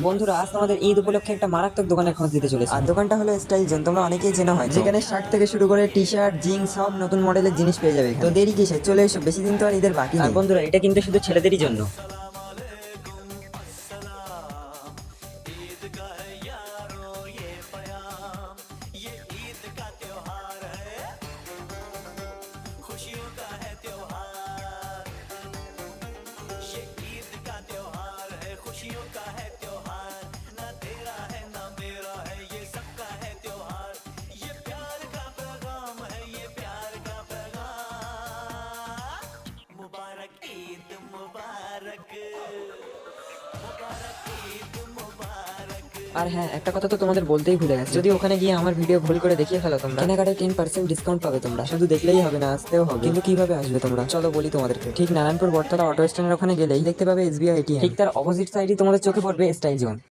বন্ধুরা, আজ তোমাদের ঈদ উপলক্ষে একটা মারাত্মক দোকানের খোঁজ দিতে চলেছে। আর দোকানটা হলো স্টাইল জোন, তোমরা অনেকেই চেনা হয়, যেখানে শার্ট থেকে শুরু করে টি শার্ট জিন্স সব নতুন মডেলের জিনিস পেয়ে যাবে। তো দেরি কিসে, চলে এসো, বেশি দিন তো আর ঈদের বাকি নেই। আর বন্ধুরা, এটা কিন্তু শুধু ছেলেদেরই জন্য। আর হ্যাঁ, একটা কথা তো তোমাদের বলতেই ভুলে গেছি, যদি ওখানে গিয়ে আমার ভিডিও ভুল করে দেখিয়ে ফেলো তোমরা, কেনাকাটায় 10% ডিসকাউন্ট পাবে তোমরা। শুধু দেখলেই হবে না, আসতেও হবে। কিন্তু কিভাবে আসবে তোমরা, চলো বলি তোমাদেরকে। ঠিক নারায়ণপুর বটতলা অটো স্ট্যান্ডের ওখানে গেলেই দেখতে পাবে এসবিআই এটিএম, ঠিক তার অপোজিট সাইডে তোমাদের চোখে পড়বে স্টাইল জোন।